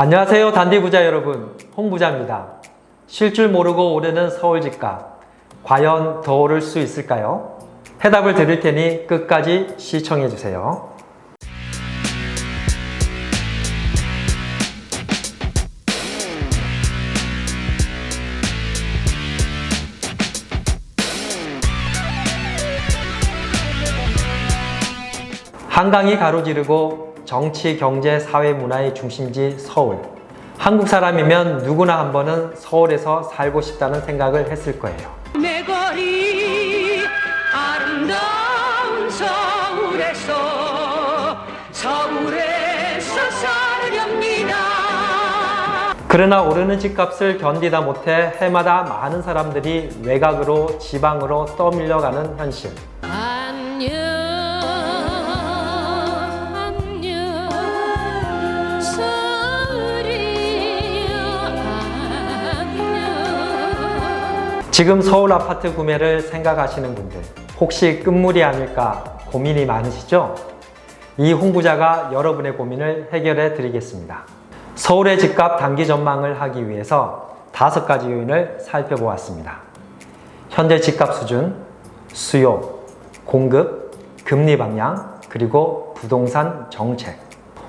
안녕하세요, 단디부자 여러분, 홍부자입니다. 쉴 줄 모르고 오르는 서울 집값, 과연 더 오를 수 있을까요? 해답을 드릴 테니 끝까지 시청해 주세요. 한강이 가로지르고 정치, 경제, 사회, 문화의 중심지 서울. 한국 사람이면 누구나 한 번은 서울에서 살고 싶다는 생각을 했을 거예요. 내 거리 아름다운 서울에서 살렵니다. 그러나 오르는 집값을 견디다 못해 해마다 많은 사람들이 외곽으로 지방으로 떠밀려가는 현실. 지금 서울 아파트 구매를 생각하시는 분들, 혹시 끝물이 아닐까 고민이 많으시죠? 이 홍부자가 여러분의 고민을 해결해 드리겠습니다. 서울의 집값 단기 전망을 하기 위해서 5가지 요인을 살펴보았습니다. 현재 집값 수준, 수요, 공급, 금리 방향, 그리고 부동산 정책.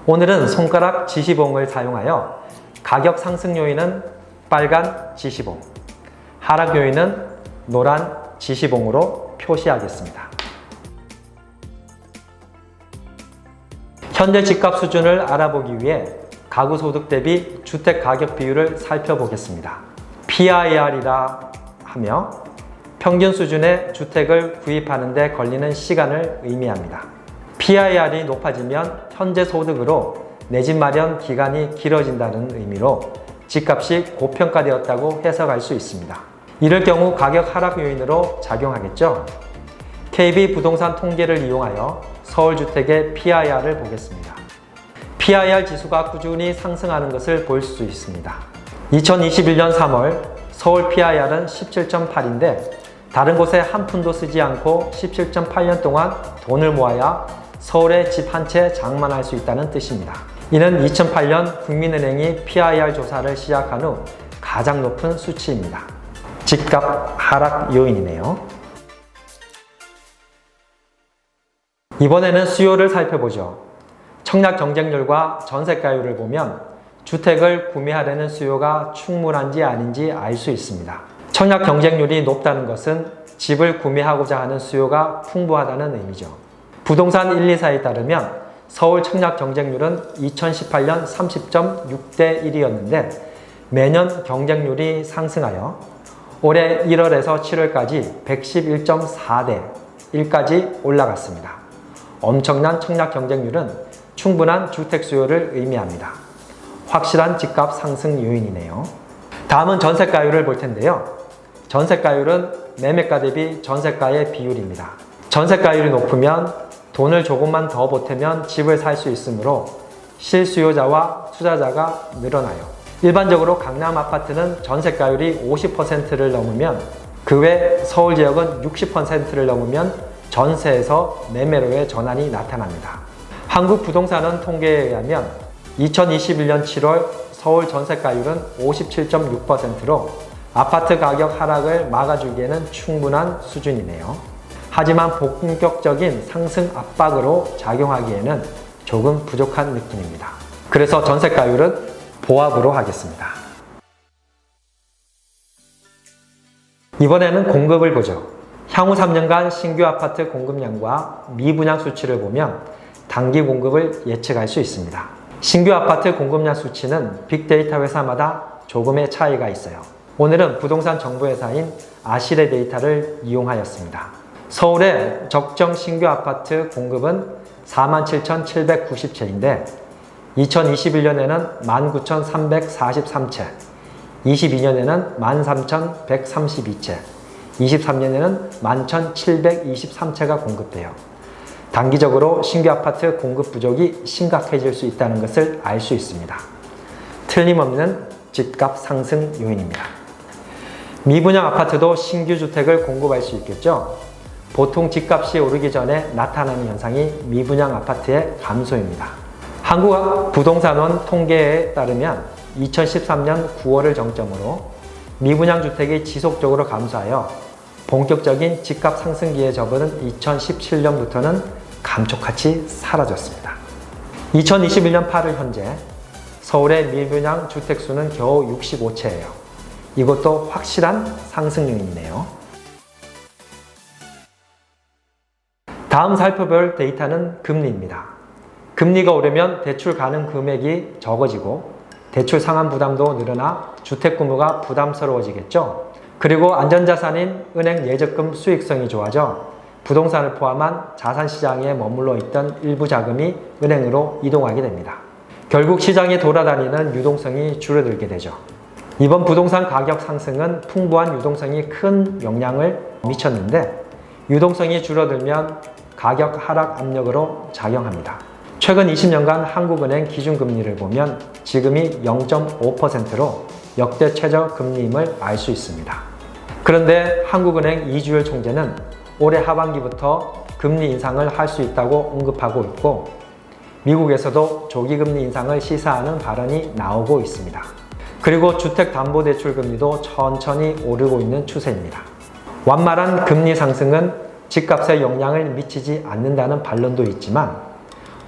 오늘은 손가락 지시봉을 사용하여 가격 상승 요인은 빨간 지시봉, 하락 요인은 노란 지시봉으로 표시하겠습니다. 현재 집값 수준을 알아보기 위해 가구 소득 대비 주택 가격 비율을 살펴보겠습니다. PIR이라 하며 평균 수준의 주택을 구입하는 데 걸리는 시간을 의미합니다. PIR이 높아지면 현재 소득으로 내 집 마련 기간이 길어진다는 의미로 집값이 고평가되었다고 해석할 수 있습니다. 이럴 경우 가격 하락 요인으로 작용하겠죠. KB 부동산 통계를 이용하여 서울주택의 PIR을 보겠습니다. PIR 지수가 꾸준히 상승하는 것을 볼 수 있습니다. 2021년 3월 서울 PIR은 17.8인데 다른 곳에 한 푼도 쓰지 않고 17.8년 동안 돈을 모아야 서울에 집 한 채 장만할 수 있다는 뜻입니다. 이는 2008년 국민은행이 PIR 조사를 시작한 후 가장 높은 수치입니다. 집값 하락 요인이네요. 이번에는 수요를 살펴보죠. 청약 경쟁률과 전세가율을 보면 주택을 구매하려는 수요가 충분한지 아닌지 알 수 있습니다. 청약 경쟁률이 높다는 것은 집을 구매하고자 하는 수요가 풍부하다는 의미죠. 부동산 124에 따르면 서울 청약 경쟁률은 2018년 30.6대 1이었는데 매년 경쟁률이 상승하여 올해 1월에서 7월까지 111.4대 1까지 올라갔습니다. 엄청난 청약 경쟁률은 충분한 주택 수요를 의미합니다. 확실한 집값 상승 요인이네요. 다음은 전세가율을 볼 텐데요. 전세가율은 매매가 대비 전세가의 비율입니다. 전세가율이 높으면 돈을 조금만 더 보태면 집을 살 수 있으므로 실수요자와 투자자가 늘어나요. 일반적으로 강남 아파트는 전세가율이 50%를 넘으면 그 외 서울 지역은 60%를 넘으면 전세에서 매매로의 전환이 나타납니다. 한국부동산원 통계에 의하면 2021년 7월 서울 전세가율은 57.6%로 아파트 가격 하락을 막아주기에는 충분한 수준이네요. 하지만 본격적인 상승 압박으로 작용하기에는 조금 부족한 느낌입니다. 그래서 전세가율은 보합으로 하겠습니다. 이번에는 공급을 보죠. 향후 3년간 신규 아파트 공급량과 미분양 수치를 보면 단기 공급을 예측할 수 있습니다. 신규 아파트 공급량 수치는 빅데이터 회사마다 조금의 차이가 있어요. 오늘은 부동산 정보회사인 아실의 데이터를 이용하였습니다. 서울의 적정 신규 아파트 공급은 47,790채인데 2021년에는 19,343채, 22년에는 13,132채, 23년에는 11,723채가 공급돼요. 단기적으로 신규 아파트 공급 부족이 심각해질 수 있다는 것을 알 수 있습니다. 틀림없는 집값 상승 요인입니다. 미분양 아파트도 신규 주택을 공급할 수 있겠죠? 보통 집값이 오르기 전에 나타나는 현상이 미분양 아파트의 감소입니다. 한국부동산원 통계에 따르면 2013년 9월을 정점으로 미분양 주택이 지속적으로 감소하여 본격적인 집값 상승기에 접어든 2017년부터는 감쪽같이 사라졌습니다. 2021년 8월 현재 서울의 미분양 주택수는 겨우 65채예요. 이것도 확실한 상승 요인이네요. 다음 살펴볼 데이터는 금리입니다. 금리가 오르면 대출 가능 금액이 적어지고 대출 상환 부담도 늘어나 주택 구매가 부담스러워지겠죠. 그리고 안전자산인 은행 예적금 수익성이 좋아져 부동산을 포함한 자산시장에 머물러 있던 일부 자금이 은행으로 이동하게 됩니다. 결국 시장에 돌아다니는 유동성이 줄어들게 되죠. 이번 부동산 가격 상승은 풍부한 유동성이 큰 영향을 미쳤는데 유동성이 줄어들면 가격 하락 압력으로 작용합니다. 최근 20년간 한국은행 기준금리를 보면 지금이 0.5%로 역대 최저 금리임을 알 수 있습니다. 그런데 한국은행 이주열 총재는 올해 하반기부터 금리 인상을 할 수 있다고 언급하고 있고 미국에서도 조기금리 인상을 시사하는 발언이 나오고 있습니다. 그리고 주택담보대출 금리도 천천히 오르고 있는 추세입니다. 완만한 금리 상승은 집값에 영향을 미치지 않는다는 반론도 있지만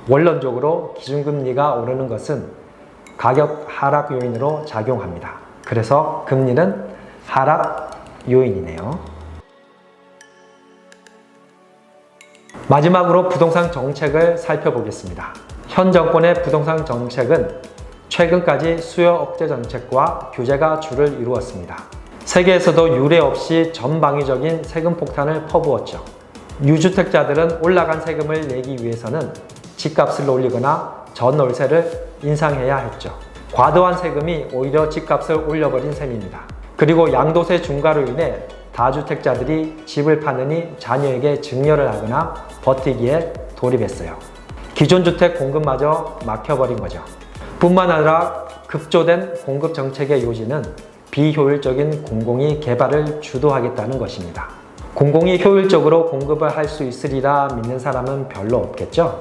원론적으로 기준금리가 오르는 것은 가격 하락 요인으로 작용합니다. 그래서 금리는 하락 요인이네요. 마지막으로 부동산 정책을 살펴보겠습니다. 현 정권의 부동산 정책은 최근까지 수요 억제 정책과 규제가 주를 이루었습니다. 세계에서도 유례 없이 전방위적인 세금 폭탄을 퍼부었죠. 유주택자들은 올라간 세금을 내기 위해서는 집값을 올리거나 전월세를 인상해야 했죠. 과도한 세금이 오히려 집값을 올려버린 셈입니다. 그리고 양도세 중과로 인해 다주택자들이 집을 파느니 자녀에게 증여를 하거나 버티기에 돌입했어요. 기존 주택 공급마저 막혀버린 거죠. 뿐만 아니라 급조된 공급 정책의 요지는 비효율적인 공공이 개발을 주도하겠다는 것입니다. 공공이 효율적으로 공급을 할 수 있으리라 믿는 사람은 별로 없겠죠?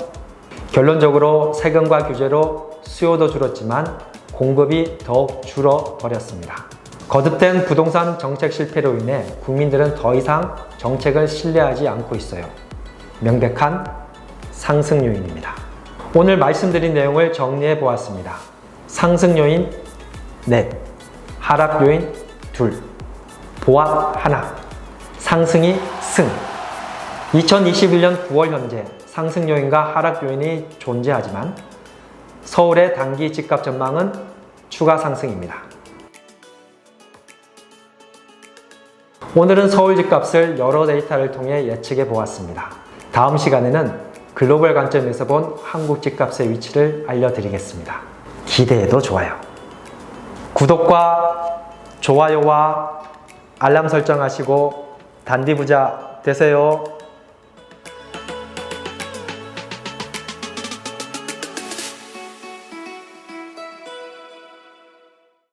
결론적으로 세금과 규제로 수요도 줄었지만 공급이 더욱 줄어버렸습니다. 거듭된 부동산 정책 실패로 인해 국민들은 더 이상 정책을 신뢰하지 않고 있어요. 명백한 상승 요인입니다. 오늘 말씀드린 내용을 정리해 보았습니다. 상승 요인 넷, 하락 요인 둘, 보합 하나, 상승이 승. 2021년 9월 현재 상승 요인과 하락 요인이 존재하지만 서울의 단기 집값 전망은 추가 상승입니다. 오늘은 서울 집값을 여러 데이터를 통해 예측해 보았습니다. 다음 시간에는 글로벌 관점에서 본 한국 집값의 위치를 알려드리겠습니다. 기대해도 좋아요. 구독과 좋아요와 알람 설정하시고 단디부자 되세요.